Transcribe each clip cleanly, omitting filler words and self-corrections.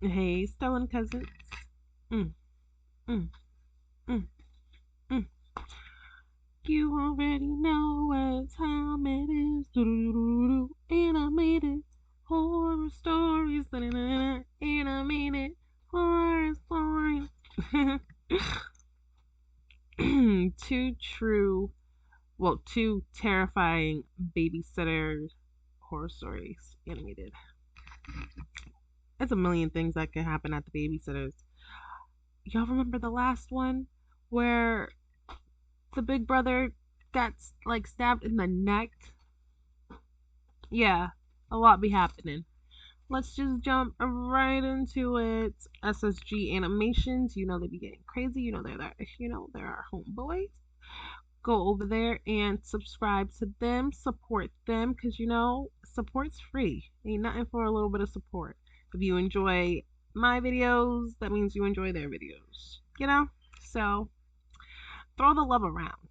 Hey, stolen cousins. Mm, mm, mm, mm. You already know what time it is. Doo-doo-doo-doo-doo. Animated horror stories. Da-da-da-da. Animated horror stories. Two true, well, two terrifying babysitter horror stories animated. There's a million things that can happen at the babysitters. Y'all remember the last one where the big brother got like stabbed in the neck? Yeah, a lot be happening. Let's just jump right into it. SSG animations, you know they be getting crazy. They're our homeboys. Go over there and subscribe to them, support them, because support's free. Ain't nothing for a little bit of support. If you enjoy my videos, that means you enjoy their videos. So throw the love around.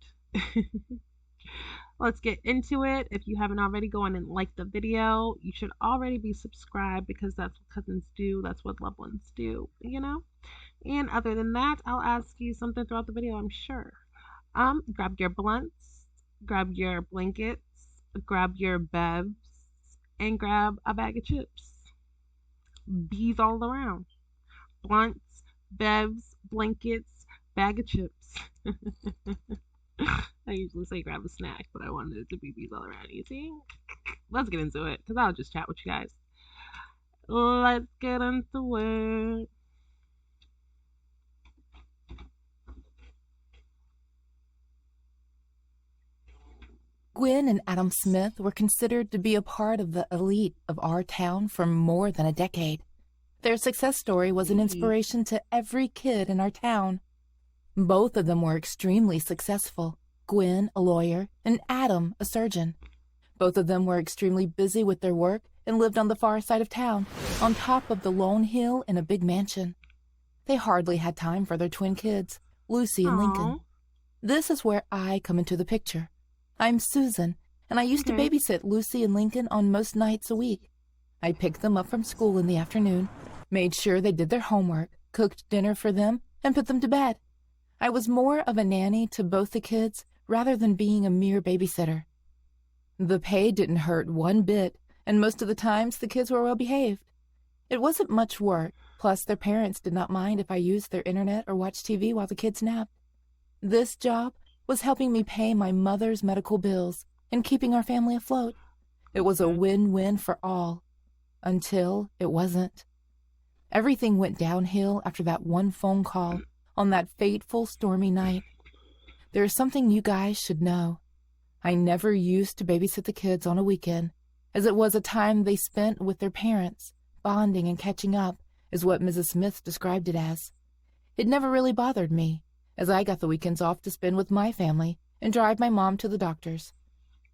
Let's get into it. If you haven't already, go on and like the video. You should already be subscribed because that's what cousins do. That's what loved ones do. And other than that, I'll ask you something throughout the video, I'm sure. Grab your blunts, grab your blankets, grab your bevs, and grab a bag of chips. Bees all around. Blunts, bevs, blankets, bag of chips. I usually say grab a snack, but I wanted it to be bees all around. You see? Let's get into it, because I'll just chat with you guys. Let's get into it. Gwen and Adam Smith were considered to be a part of the elite of our town for more than a decade. Their success story was an inspiration to every kid in our town. Both of them were extremely successful, Gwen a lawyer and Adam a surgeon. Both of them were extremely busy with their work and lived on the far side of town, on top of the lone hill in a big mansion. They hardly had time for their twin kids, Lucy and Lincoln. This is where I come into the picture. I'm Susan, and I used to babysit Lucy and Lincoln on most nights a week. I picked them up from school in the afternoon, made sure they did their homework, cooked dinner for them, and put them to bed. I was more of a nanny to both the kids rather than being a mere babysitter. The pay didn't hurt one bit, and most of the times the kids were well behaved. It wasn't much work, plus their parents did not mind if I used their internet or watched TV while the kids napped. This job was helping me pay my mother's medical bills and keeping our family afloat. It was a win-win for all, until it wasn't. Everything went downhill after that one phone call on that fateful stormy night. There is something you guys should know. I never used to babysit the kids on a weekend, as it was a time they spent with their parents, bonding and catching up, is what Mrs. Smith described it as. It never really bothered me, as I got the weekends off to spend with my family and drive my mom to the doctors.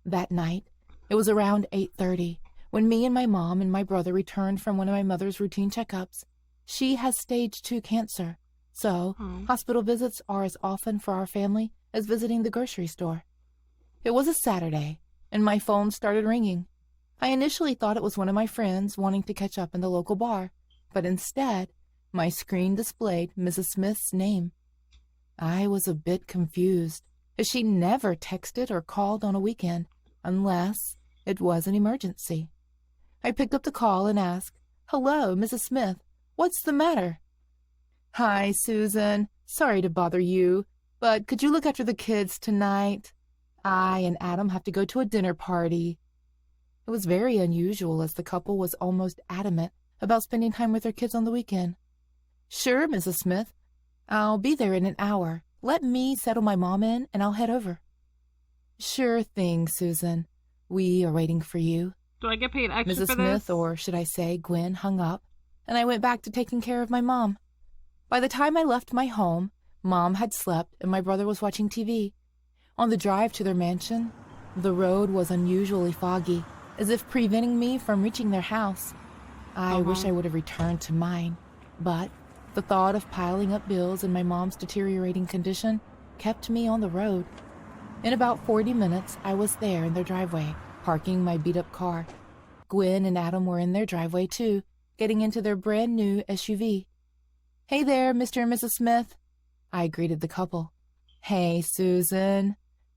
That night, it was around 8:30, when me and my mom and my brother returned from one of my mother's routine checkups. She has stage 2 cancer, so hospital visits are as often for our family as visiting the grocery store. It was a Saturday, and my phone started ringing. I initially thought it was one of my friends wanting to catch up in the local bar, but instead, my screen displayed Mrs. Smith's name. I was a bit confused, as she never texted or called on a weekend, unless it was an emergency. I picked up the call and asked, "Hello, Mrs. Smith. What's the matter?" "Hi, Susan. Sorry to bother you, but could you look after the kids tonight? I and Adam have to go to a dinner party." It was very unusual, as the couple was almost adamant about spending time with their kids on the weekend. "Sure, Mrs. Smith. I'll be there in an hour. Let me settle my mom in, and I'll head over." "Sure thing, Susan. We are waiting for you." Do I get paid extra Mrs. for Smith, this? or should I say Gwen, hung up, and I went back to taking care of my mom. By the time I left my home, Mom had slept and my brother was watching TV. On the drive to their mansion, the road was unusually foggy, as if preventing me from reaching their house. I wish I would have returned to mine, but the thought of piling up bills and my mom's deteriorating condition kept me on the road. In about 40 minutes, I was there in their driveway, parking my beat-up car. Gwen and Adam were in their driveway too, getting into their brand new SUV. "Hey there, Mr. and Mrs. Smith," I greeted the couple. "Hey, Susan."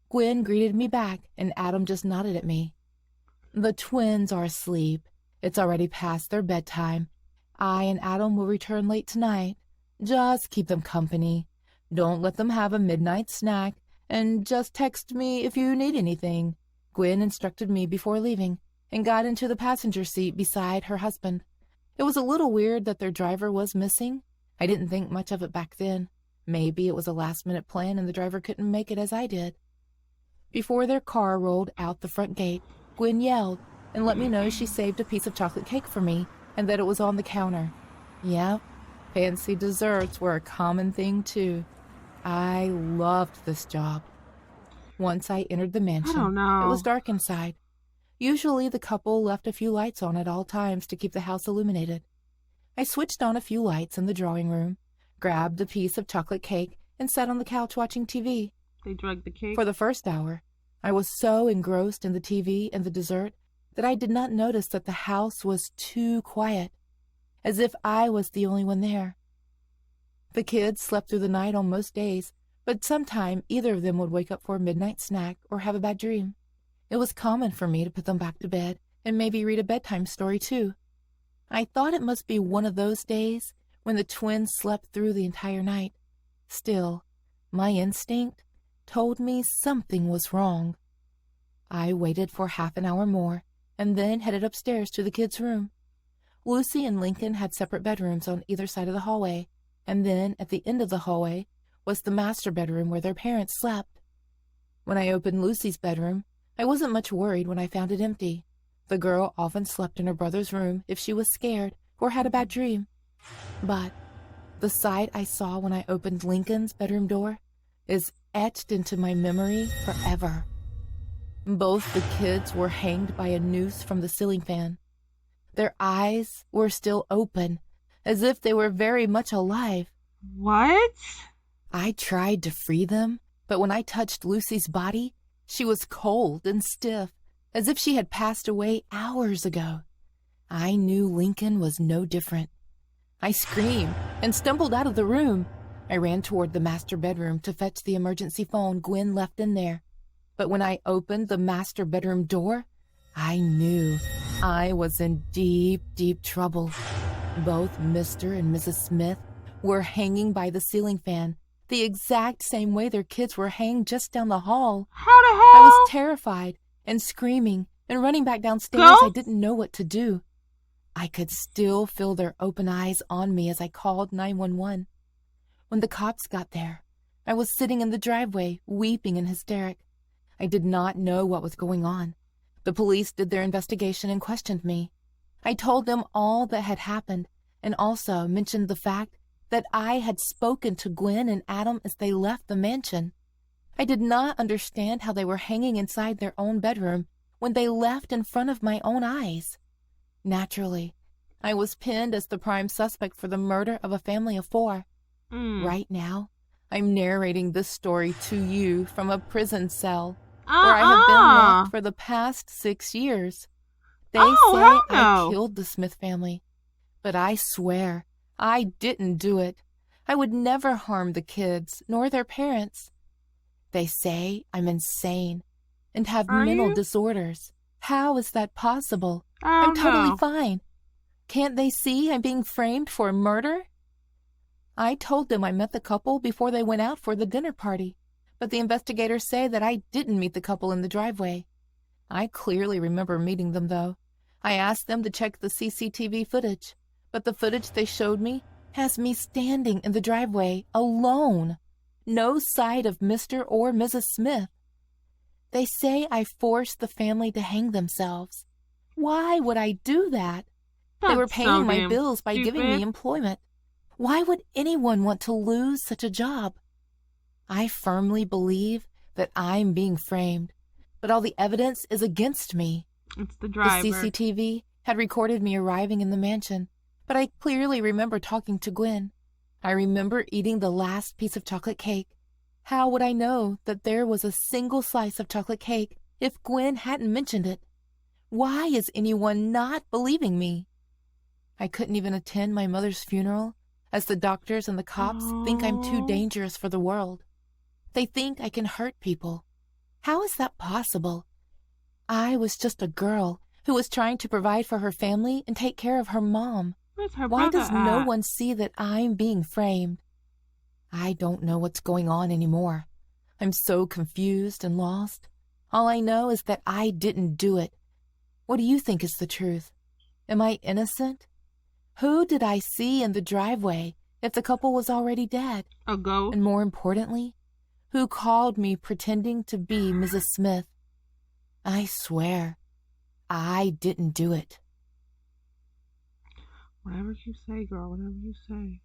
Gwen greeted me back, and Adam just nodded at me. "The twins are asleep. It's already past their bedtime. I and Adam will return late tonight. Just keep them company. Don't let them have a midnight snack, and just text me if you need anything," Gwen instructed me before leaving, and got into the passenger seat beside her husband. It was a little weird that their driver was missing. I didn't think much of it back then. Maybe it was a last-minute plan and the driver couldn't make it as I did. Before their car rolled out the front gate, Gwen yelled and let me know she saved a piece of chocolate cake for me and that it was on the counter. Yep, fancy desserts were a common thing too. I loved this job. Once I entered the mansion, I don't know. It was dark inside. Usually the couple left a few lights on at all times to keep the house illuminated. I switched on a few lights in the drawing room, grabbed a piece of chocolate cake, and sat on the couch watching TV. They drugged the cake? For the first hour, I was so engrossed in the TV and the dessert that I did not notice that the house was too quiet, as if I was the only one there. The kids slept through the night on most days, but sometime either of them would wake up for a midnight snack or have a bad dream. It was common for me to put them back to bed and maybe read a bedtime story too. I thought it must be one of those days when the twins slept through the entire night. Still, my instinct told me something was wrong. I waited for half an hour more and then headed upstairs to the kids' room. Lucy and Lincoln had separate bedrooms on either side of the hallway, and then at the end of the hallway was the master bedroom where their parents slept. When I opened Lucy's bedroom, I wasn't much worried when I found it empty. The girl often slept in her brother's room if she was scared or had a bad dream. But the sight I saw when I opened Lincoln's bedroom door is etched into my memory forever. Both the kids were hanged by a noose from the ceiling fan. Their eyes were still open, as if they were very much alive. What? I tried to free them, but when I touched Lucy's body, she was cold and stiff, as if she had passed away hours ago. I knew Lincoln was no different. I screamed and stumbled out of the room. I ran toward the master bedroom to fetch the emergency phone Gwen left in there. But when I opened the master bedroom door, I knew I was in deep, deep trouble. Both Mr. and Mrs. Smith were hanging by the ceiling fan, the exact same way their kids were hanged just down the hall. How the hell? I was terrified and screaming and running back downstairs. I didn't know what to do. I could still feel their open eyes on me as I called 911. When the cops got there, I was sitting in the driveway, weeping in hysteric. I did not know what was going on. The police did their investigation and questioned me. I told them all that had happened and also mentioned the fact that I had spoken to Gwen and Adam as they left the mansion. I did not understand how they were hanging inside their own bedroom when they left in front of my own eyes. Naturally, I was pinned as the prime suspect for the murder of a family of 4. Right now, I'm narrating this story to you from a prison cell where I have been locked for the past 6 years. They say I killed the Smith family, but I swear I didn't do it. I would never harm the kids nor their parents. They say I'm insane and have mental disorders. How is that possible? I'm totally fine. Can't they see I'm being framed for murder? I told them I met the couple before they went out for the dinner party, but the investigators say that I didn't meet the couple in the driveway. I clearly remember meeting them, though. I asked them to check the CCTV footage, but the footage they showed me has me standing in the driveway alone. No sight of Mr. or Mrs. Smith. They say I forced the family to hang themselves. Why would I do that? They were paying my bills by giving me employment. Why would anyone want to lose such a job? I firmly believe that I'm being framed, but all the evidence is against me. It's the driver. The CCTV had recorded me arriving in the mansion, but I clearly remember talking to Gwen. I remember eating the last piece of chocolate cake. How would I know that there was a single slice of chocolate cake if Gwen hadn't mentioned it? Why is anyone not believing me? I couldn't even attend my mother's funeral, as the doctors and the cops think I'm too Oh, dangerous for the world. They think I can hurt people. How is that possible? I was just a girl who was trying to provide for her family and take care of her mom. where's her Why brother does no at? one see that I'm being framed? I don't know what's going on anymore. I'm so confused and lost. All I know is that I didn't do it. What do you think is the truth? Am I innocent? Who did I see in the driveway if the couple was already dead? A ghost? And more importantly, who called me pretending to be Mrs. Smith? I swear, I didn't do it. Whatever you say, girl, whatever you say.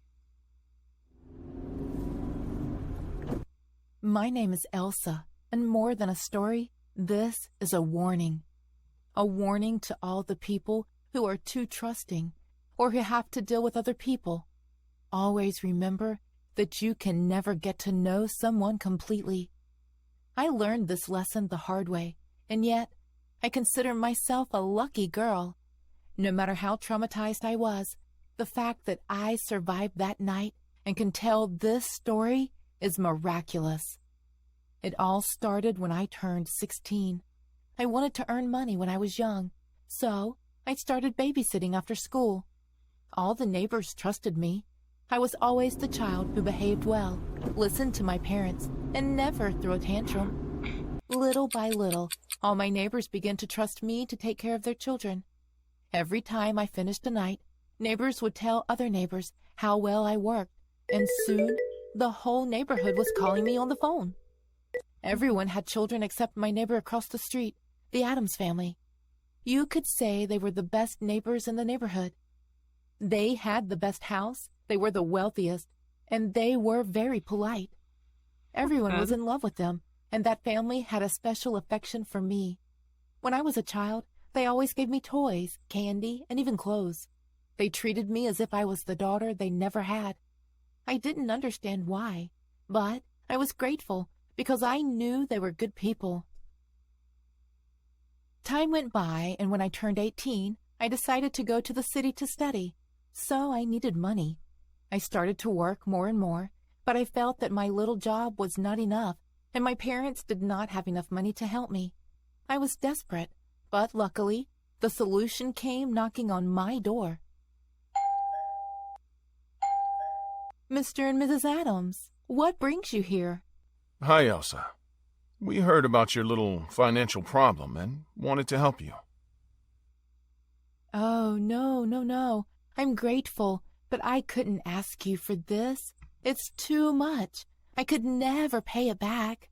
My name is Elsa, and more than a story, this is a warning. A warning to all the people who are too trusting or who have to deal with other people. Always remember that you can never get to know someone completely. I learned this lesson the hard way, and yet I consider myself a lucky girl. No matter how traumatized I was, the fact that I survived that night and can tell this story is miraculous. It all started when I turned 16. I wanted to earn money when I was young, so I started babysitting after school. All the neighbors trusted me. I was always the child who behaved well, listened to my parents, and never threw a tantrum. Little by little, all my neighbors began to trust me to take care of their children. Every time I finished a night, neighbors would tell other neighbors how well I worked, and soon the whole neighborhood was calling me on the phone. Everyone had children except my neighbor across the street, the Adams family. You could say they were the best neighbors in the neighborhood. They had the best house, they were the wealthiest, and they were very polite. Everyone was in love with them, and that family had a special affection for me. When I was a child, they always gave me toys, candy, and even clothes. They treated me as if I was the daughter they never had. I didn't understand why, but I was grateful because I knew they were good people. Time went by, and when I turned 18, I decided to go to the city to study. So I needed money. I started to work more and more, but I felt that my little job was not enough, and my parents did not have enough money to help me. I was desperate, but luckily, the solution came knocking on my door. Mr. and Mrs. Adams, what brings you here? Hi, Elsa. We heard about your little financial problem and wanted to help you. Oh, no. I'm grateful, but I couldn't ask you for this. It's too much. I could never pay it back.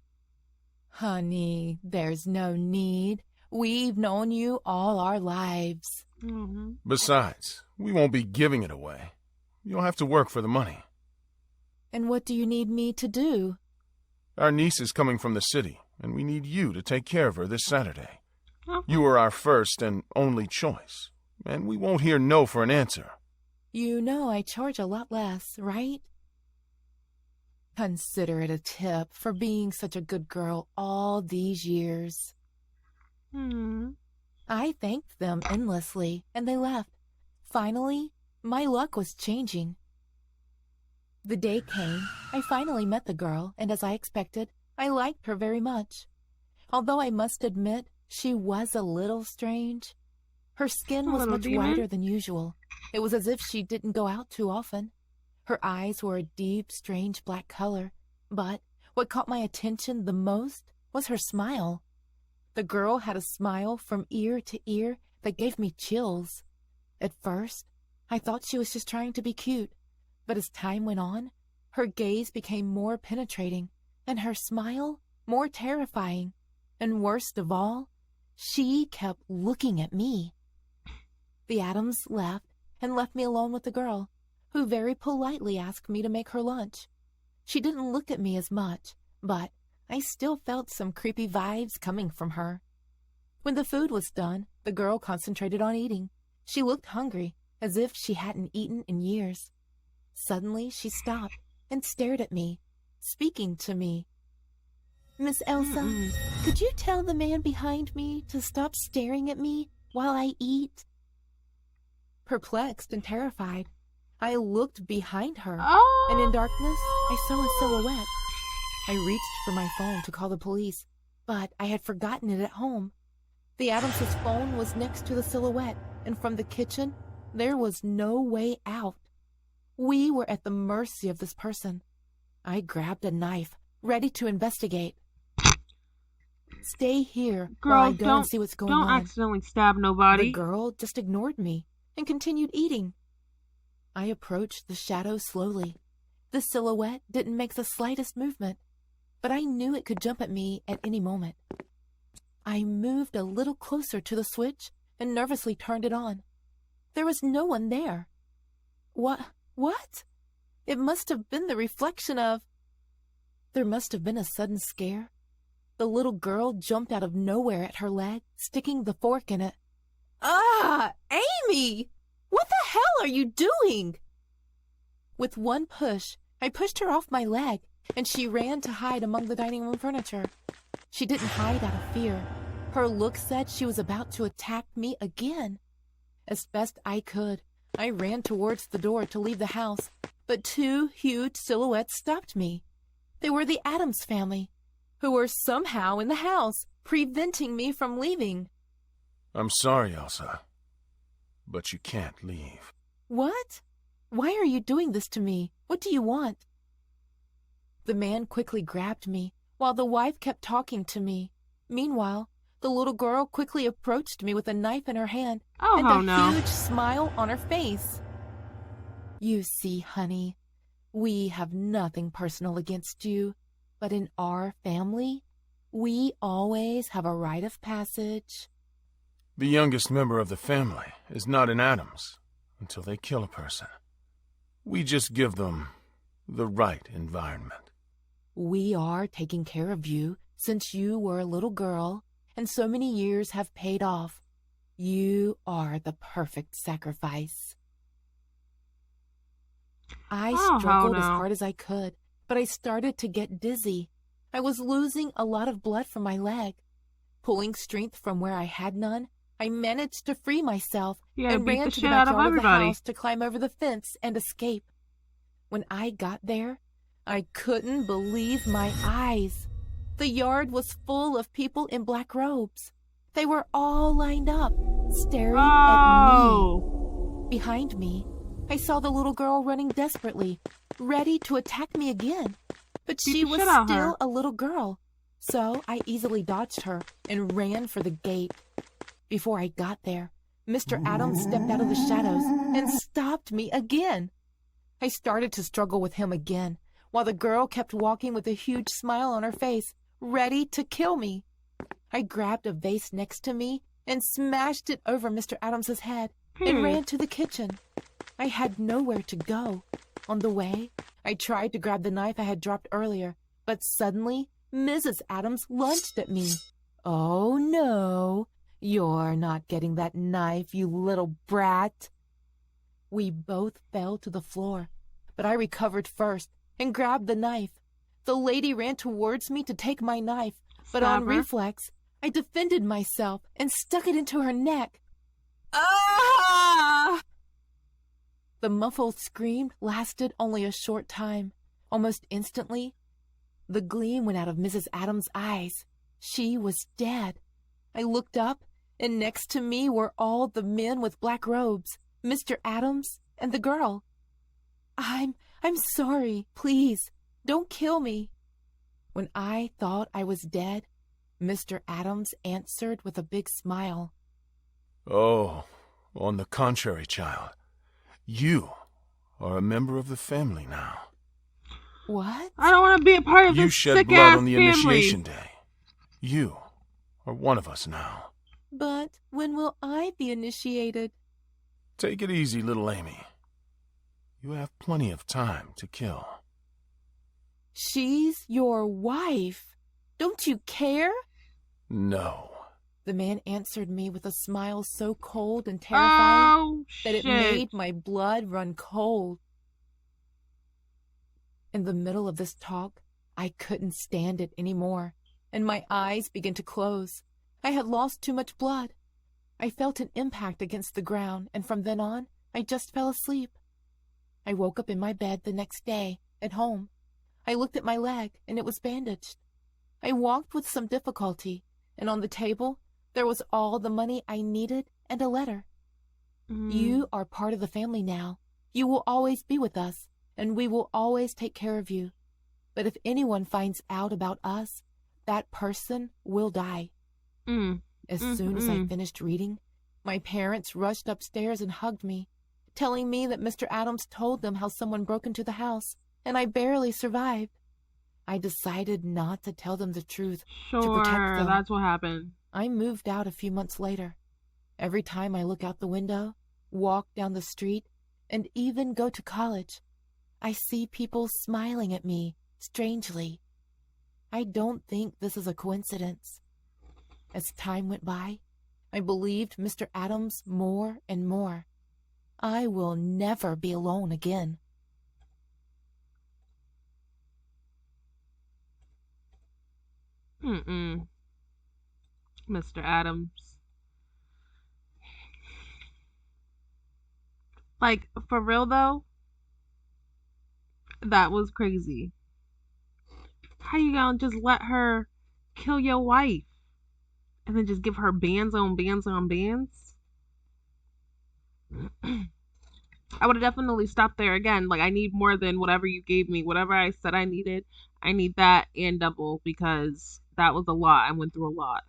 Honey, there's no need. We've known you all our lives. Besides, we won't be giving it away. You'll have to work for the money. And what do you need me to do? Our niece is coming from the city, and we need you to take care of her this Saturday. Oh. You are our first and only choice, and we won't hear no for an answer. You know I charge a lot less, right? Consider it a tip for being such a good girl all these years. I thanked them endlessly, and they left. Finally, my luck was changing. The day came, I finally met the girl, and as I expected, I liked her very much. Although I must admit, she was a little strange. Her skin was much whiter than usual. It was as if she didn't go out too often. Her eyes were a deep, strange black color, but what caught my attention the most was her smile. The girl had a smile from ear to ear that gave me chills. At first, I thought she was just trying to be cute, but as time went on, her gaze became more penetrating, and her smile more terrifying. And worst of all, she kept looking at me. The Adams left and left me alone with the girl, who very politely asked me to make her lunch. She didn't look at me as much, but I still felt some creepy vibes coming from her. When the food was done, the girl concentrated on eating. She looked hungry, as if she hadn't eaten in years. Suddenly, she stopped and stared at me, speaking to me. Miss Elsa, could you tell the man behind me to stop staring at me while I eat? Perplexed and terrified, I looked behind her, and in Oh. darkness, I saw a silhouette. I reached for my phone to call the police, but I had forgotten it at home. The Adamses' phone was next to the silhouette, and from the kitchen, there was no way out. We were at the mercy of this person. I grabbed a knife, ready to investigate. Stay here while I Girl, go and see what's going don't on. accidentally stab The nobody. girl just ignored me and continued eating. I approached the shadow slowly. The silhouette didn't make the slightest movement, but I knew it could jump at me at any moment. I moved a little closer to the switch and nervously turned it on. There was no one there. What? It must have been the reflection of... There must have been a sudden scare. The little girl jumped out of nowhere at her leg, sticking the fork in it. Ah, Amy! What the hell are you doing? With one push, I pushed her off my leg, and she ran to hide among the dining room furniture. She didn't hide out of fear. Her look said she was about to attack me again. As best I could, I ran towards the door to leave the house, but two huge silhouettes stopped me. They were the Adams family, who were somehow in the house, preventing me from leaving. I'm sorry, Elsa, but you can't leave. What? Why are you doing this to me? What do you want? The man quickly grabbed me, while the wife kept talking to me. Meanwhile, the little girl quickly approached me with a knife in her hand and a huge smile on her face. You see, honey, we have nothing personal against you, but in our family, we always have a rite of passage. The youngest member of the family is not an Adams until they kill a person. We just give them the right environment. We are taking care of you since you were a little girl, and so many years have paid off. You are the perfect sacrifice. I struggled as hard as I could, but I started to get dizzy. I was losing a lot of blood from my leg. Pulling strength from where I had none, I managed to free myself and ran to the backyard of the house to climb over the fence and escape. When I got there, I couldn't believe my eyes. The yard was full of people in black robes. They were all lined up, staring at me. Behind me, I saw the little girl running desperately, ready to attack me again. But she was still a little girl, so I easily dodged her and ran for the gate. Before I got there, Mr. Adams stepped out of the shadows and stopped me again. I started to struggle with him again, while the girl kept walking with a huge smile on her face, ready to kill me. I grabbed a vase next to me and smashed it over Mr. Adams's head and ran to the kitchen. I had nowhere to go. On the way, I tried to grab the knife I had dropped earlier, but suddenly Mrs. Adams lunged at me. Oh no, you're not getting that knife, you little brat. We both fell to the floor, but I recovered first and grabbed the knife. The lady ran towards me to take my knife, but on reflex, I defended myself and stuck it into her neck. Ah! The muffled scream lasted only a short time. Almost instantly, the gleam went out of Mrs. Adams' eyes. She was dead. I looked up, and next to me were all the men with black robes, Mr. Adams and the girl. I'm sorry. Please, don't kill me. When I thought I was dead, Mr. Adams answered with a big smile. Oh, on the contrary, child. You are a member of the family now. What? I don't want to be a part of this sick-ass family. You shed blood on the initiation day. You are one of us now. But when will I be initiated? Take it easy, little Amy. You have plenty of time to kill. She's your wife. Don't you care? No. The man answered me with a smile so cold and terrifying that it made my blood run cold. In the middle of this talk, I couldn't stand it anymore, and my eyes began to close. I had lost too much blood. I felt an impact against the ground, and from then on, I just fell asleep. I woke up in my bed the next day, at home. I looked at my leg, and it was bandaged. I walked with some difficulty, and on the table there was all the money I needed and a letter. You are part of the family now. You will always be with us, and we will always take care of you. But if anyone finds out about us, that person will die. As soon as I finished reading, my parents rushed upstairs and hugged me, telling me that Mr. Adams told them how someone broke into the house, and I barely survived. I decided not to tell them the truth to protect them. That's what happened. I moved out a few months later. Every time I look out the window, walk down the street, and even go to college, I see people smiling at me strangely. I don't think this is a coincidence. As time went by, I believed Mr. Adams more and more. I will never be alone again. Mr. Adams. Like, for real though, that was crazy. How you gonna just let her kill your wife and then just give her bands on bands on bands? I would have definitely stopped there again. Like, I need more than whatever you gave me. Whatever I said I needed, I need that and double, because that was a lot. I went through a lot.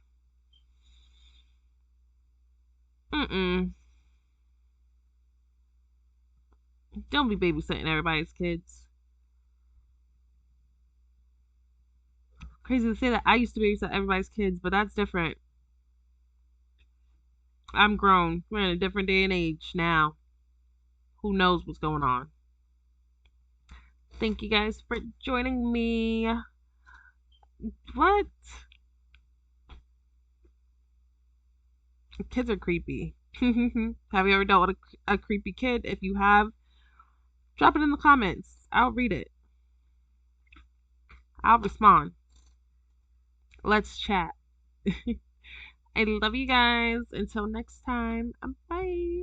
Don't be babysitting everybody's kids. Crazy to say that I used to babysit everybody's kids, but that's different. I'm grown. We're in a different day and age now. Who knows what's going on? Thank you guys for joining me. What? Kids are creepy. Have you ever dealt with a creepy kid? If you have, drop it in the comments. I'll read it. I'll respond. Let's chat. I love you guys. Until next time. Bye.